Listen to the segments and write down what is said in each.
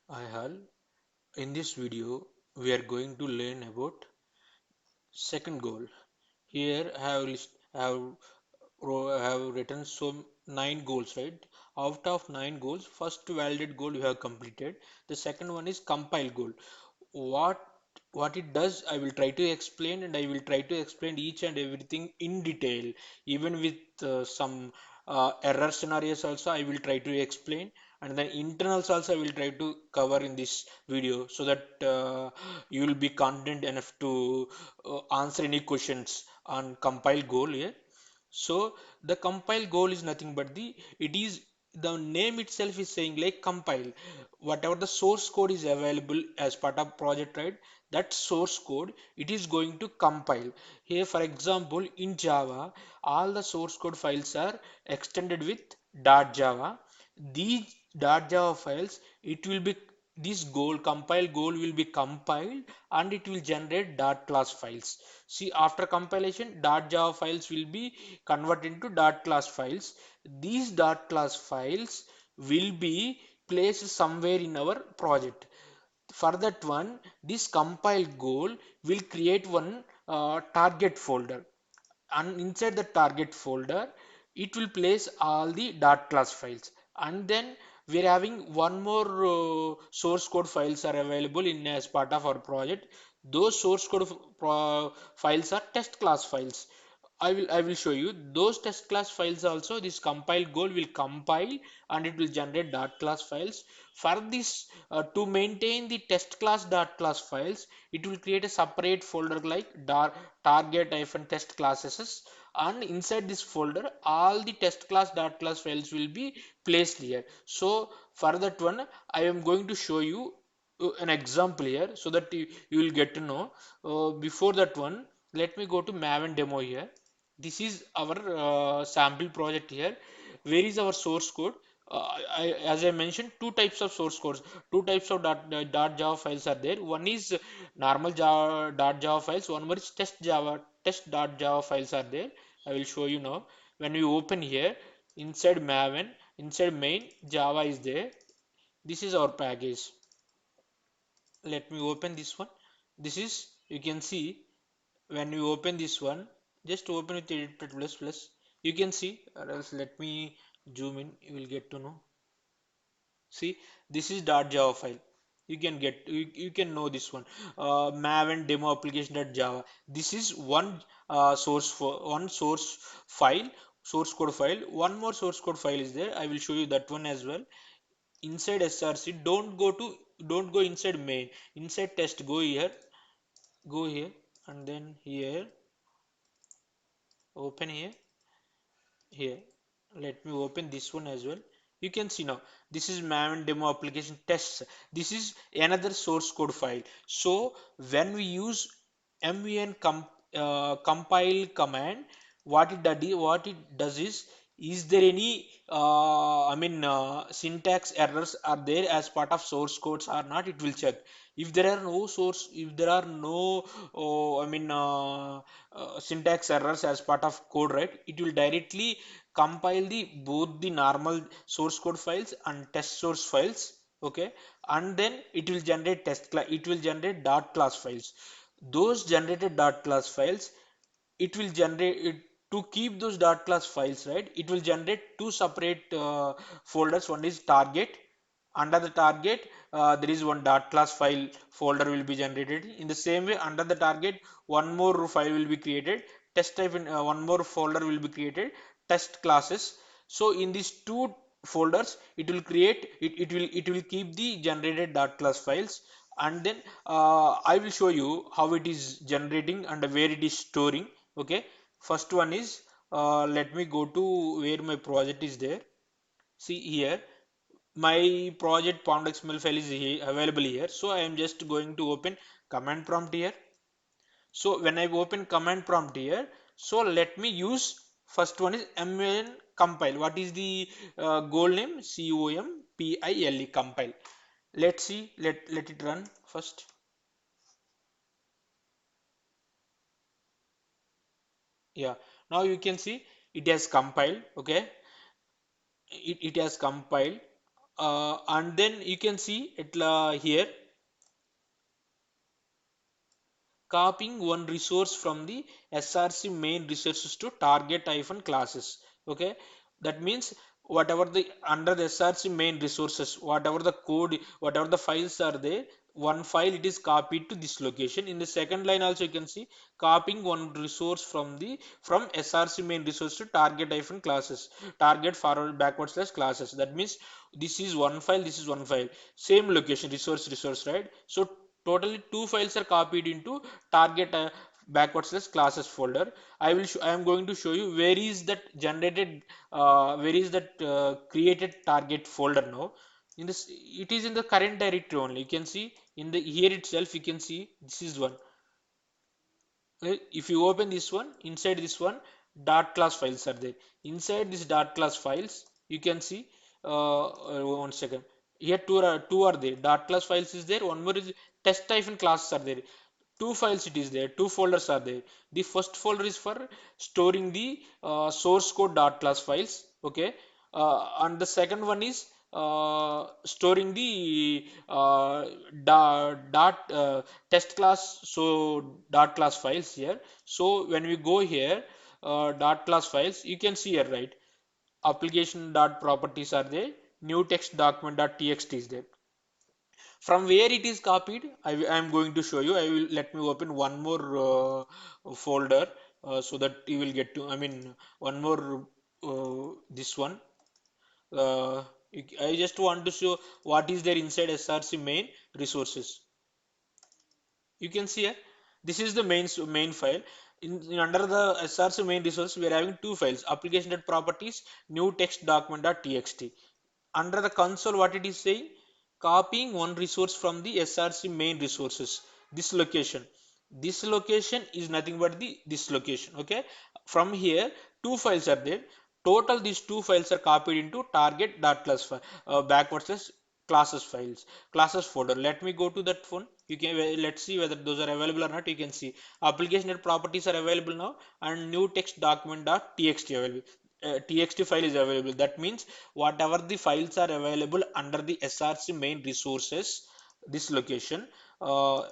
Hi all. In this video, we are going to learn about second goal. Here I have written so nine goals, right? Out of nine goals, first validate goal you have completed. The second one is compile goal. What what it does, I will try to explain, and I will try to explain each and everything in detail, even with some error scenarios also I will try to explain, and then internals also I will try to cover in this video so that you will be confident enough to answer any questions on compile goal here. So the compile goal is nothing but it is the name itself is saying like compile whatever the source code is available as part of project, right? That source code it is going to compile. Here for example in Java, all the source code files are extended with .java. These .java files, it will be this goal compile goal will be compiled, and it will generate .class files. See, after compilation, .java files will be converted into .class files. These .class files will be placed somewhere in our project. For that one, this compile goal will create one target folder, and inside the target folder it will place all the .class files, and then we're having one more source code files are available in as part of our project. Those source code files are test class files. I will show you those test class files also. This compile goal will compile, and it will generate .class files. For this to maintain the test class files, it will create a separate folder like target-test classes, and inside this folder all the test class files will be placed here. So for that one I am going to show you an example here so that you will get to know. Before that one, let me go to Maven demo here. This is our sample project here. Where is our source code? As I mentioned, two types of source codes, two types of .java files are there. One is normal Java .java files. One more is test.java files are there. I will show you now. When we open here, inside Maven, inside main, Java is there. This is our package. Let me open this one. This is, you can see, when you open this one, just open with edit plus plus, you can see, or else let me zoom in, you will get to know. See, this is .java file. You can know this one. Maven demo application.java. This is one source file, source code file. One more source code file is there. I will show you that one as well. Inside src, don't go inside main. Inside test, go here, and then here, open here. Let me open this one as well. You can see now, this is Maven demo application tests. This is another source code file. So when we use compile command, what it does is there any syntax errors are there as part of source codes or not? It will check. If there are no source, if there are no syntax errors as part of code, right, it will directly compile the both the normal source code files and test source files. Okay, and then it will generate .class files. Those generated .class files, it will generate it to keep those .class files, right? It will generate two separate folders. One is target. Under the target, there is one .class file folder will be generated. In the same way, under the target, one more file will be created. Test type in one more folder will be created. Test classes. So in these two folders, it will keep the generated .class files, and then I will show you how it is generating and where it is storing. Okay, first one is let me go to where my project is there. See here, my project pond.xml file is available here. So I am just going to open command prompt here. So when I open command prompt here, so let me use first one is mn compile. What is the goal name? compile compile. Let's see. Let it run first. Yeah. Now you can see it has compiled. Okay. It has compiled. and then you can see it here, copying one resource from the src main resources to target hyphen classes. Okay, that means whatever the under the src main resources, whatever the code, whatever the files are there, one file it is copied to this location. In the second line also you can see copying one resource from the from src main resource to target hyphen classes, target forward backward slash classes. That means this is one file, this is one file, same location, resource, right? So totally two files are copied into target backward slash classes folder. I am going to show you where is that generated, where is that created target folder now. In this, it is in the current directory only. You can see in the here itself, you can see this is one. If you open this one, inside this one dot class files are there. Inside this dot class files you can see, 1 second, here two are there. Dot class files is there, one more is test hyphen classes are there. Two files it is there, two folders are there. The first folder is for storing the source code dot class files. Okay, and the second one is storing the test class, so dot class files here. So when we go here, dot class files, you can see here, right? Application dot properties are there, new text document dot txt is there. From where it is copied, I am going to show you. I will let me open one more folder, so that you will get to, I mean, one more this one. uh, I just want to show what is there inside src main resources. You can see here, this is the main file. In under the src main resource we are having two files, application.properties, new text document.txt. Under the console, what it is saying, copying one resource from the src main resources, this location. This location is nothing but the this location. Okay, from here two files are there. Total these two files are copied into target.class file, backward slash classes files, classes folder. Let me go to that one. You can, let's see whether those are available or not. You can see application properties are available now, and new text document.txt available. Txt file is available. That means whatever the files are available under the src main resources, this location, uh,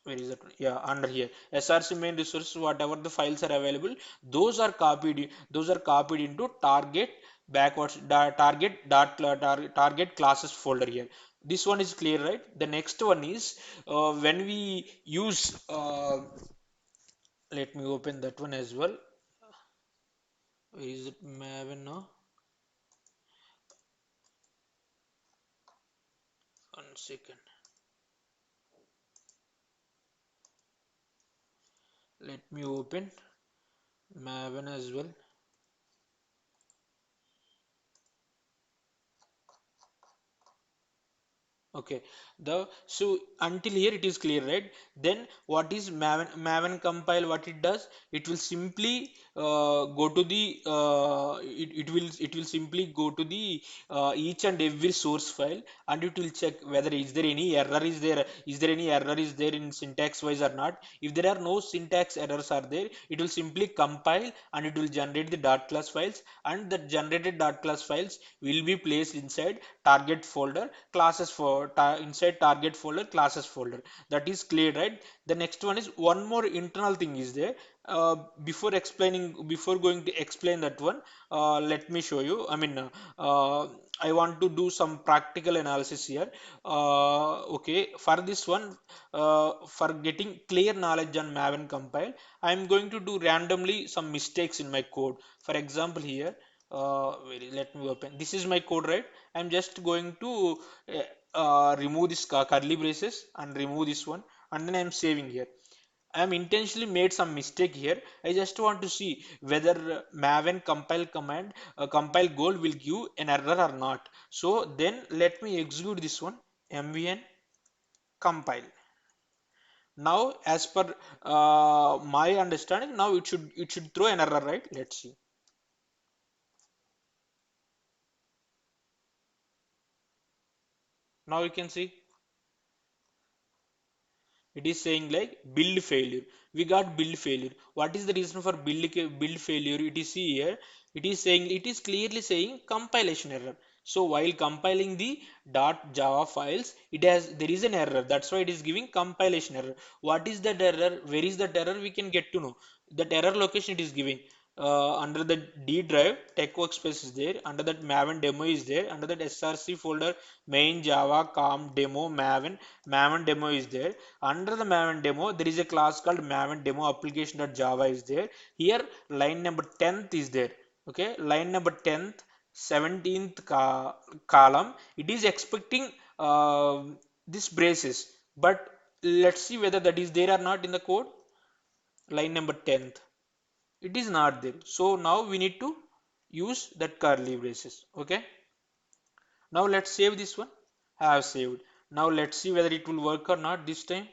where is that one? Yeah, under here src main resources, whatever the files are available, those are copied into target backwards target classes folder here. This one is clear, right? The next one is, when we use, let me open that one as well. Where is it? Maven now. 1 second, let me open Maven as well. Okay, the so until here it is clear, right? Then what is Maven compile? What it does, it will simply go to the it will simply go to the each and every source file, and it will check whether is there any error is there in syntax wise or not. If there are no syntax errors are there, it will simply compile and it will generate the dot class files, and the generated dot class files will be placed inside target folder classes for inside target folder classes folder. That is clear, right? The next one is one more internal thing is there. Before going to explain that one, let me show you. I want to do some practical analysis here. Okay, for this one, for getting clear knowledge on Maven compile, I am going to do randomly some mistakes in my code. For example here, let me open, this is my code, right? I'm just going to remove this curly braces and remove this one, and then I'm saving here. I am intentionally made some mistake here. I just want to see whether Maven compile command, compile goal will give an error or not. So then let me execute this one, mvn compile. Now as per my understanding, now it should throw an error, right? Let's see. Now you can see it is saying like build failure. We got build failure. What is the reason for build failure? It is, see here, it is saying, it is clearly saying compilation error. So while compiling the .java files, there is an error. That's why it is giving compilation error. What is that error? Where is that error? We can get to know. That error location it is giving under the D drive, tech workspace is there. Under that Maven demo is there. Under that src folder, main Java com demo Maven demo is there. Under the Maven demo, there is a class called Maven demo application.java is there. Here line number 10th is there. Okay, line number 10th, 17th column, it is expecting this braces, but let's see whether that is there or not in the code. Line number 10th, it is not there. So now we need to use that curly braces. Okay, now let's save this one. I have saved. Now let's see whether it will work or not this time.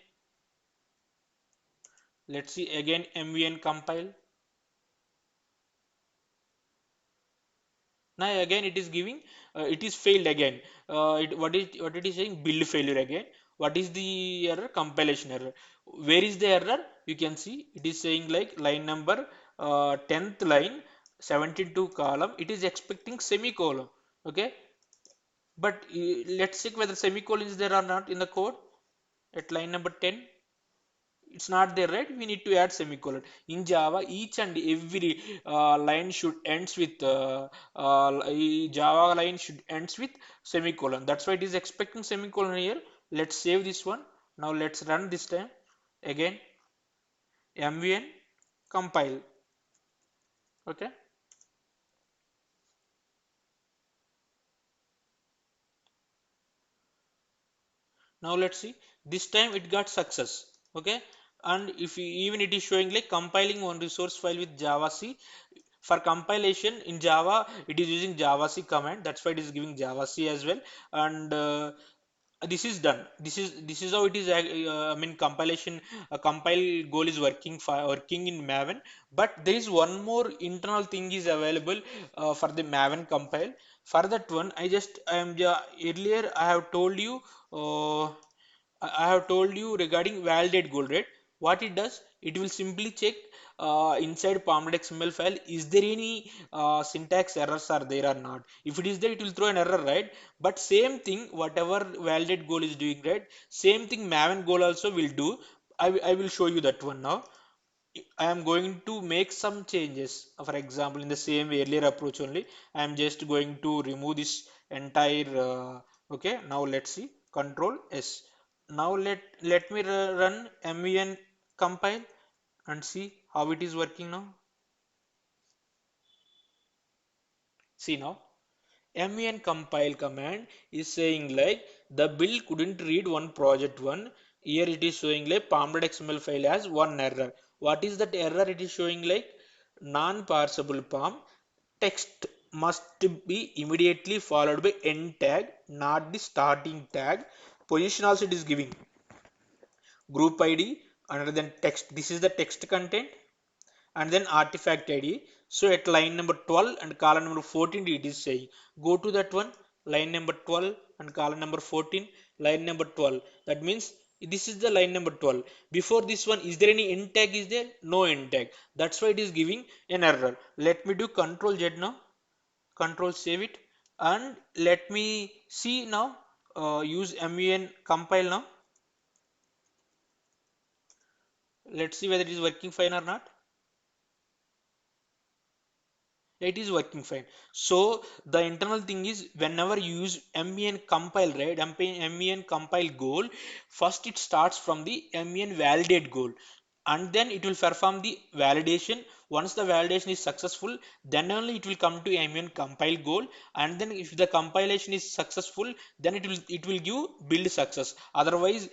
Let's see again, mvn compile. Now again it is giving it is failed again. What it is saying, build failure again. What is the error? Compilation error. Where is the error? You can see it is saying like line number 10th line, 72 column, it is expecting semicolon. Okay, but let's check whether semicolon is there or not in the code at line number 10. It's not there, right? We need to add semicolon. In Java, each and every line should ends with Java line should ends with semicolon. That's why it is expecting semicolon here. Let's save this one. Now let's run this time again, mvn compile. Okay, now let's see, this time it got success. Okay, and if even it is showing like compiling one resource file with java c. For compilation in Java, it is using Java C command. That's why it is giving Java C as well. And this is done. This is how it is. I mean, compilation compile goal is working in Maven. But there is one more internal thing is available for the Maven compile. For that one, I am earlier I have told you. I have told you regarding validate goal, right? What it does, it will simply check inside pom.xml file, is there any syntax errors are there or not. If it is there, it will throw an error, right? But same thing, whatever validate goal is doing, right? Same thing Maven goal also will do. I will show you that one now. I am going to make some changes. For example, in the same earlier approach only, I am just going to remove this entire. Okay, now let's see. Control S. Now let me run mvn compile and see how it is working now. See now, mvn compile command is saying like the build couldn't read one project one. Here it is showing like pom.xml file has one error. What is that error? It is showing like non-parsable pom text must be immediately followed by end tag, not the starting tag. Position also it is giving group id, and then text. This is the text content, and then artifact id. So at line number 12 and column number 14 it is saying go to that one, line number 12 and column number 14, line number 12. That means this is the line number 12. Before this one, is there any end tag? Is there no end tag? That's why it is giving an error. Let me do control z now, control save it, and let me see now. Use mvn compile now. Let's see whether it is working fine or not. It is working fine. So the internal thing is, whenever you use mvn compile, right, mvn compile goal, first it starts from the mvn validate goal, and then it will perform the validation. Once the validation is successful, then only it will come to mvn compile goal, and then if the compilation is successful, then it will give build success. Otherwise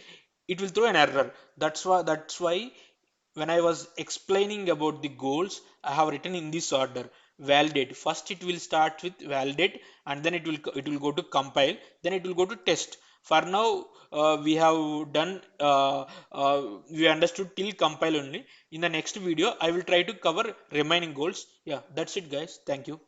it will throw an error. That's why when I was explaining about the goals, I have written in this order. Validate. First it will start with validate, and then it will go to compile, then it will go to test. For now, we have done we understood till compile only. In the next video, I will try to cover remaining goals. Yeah, that's it guys. Thank you.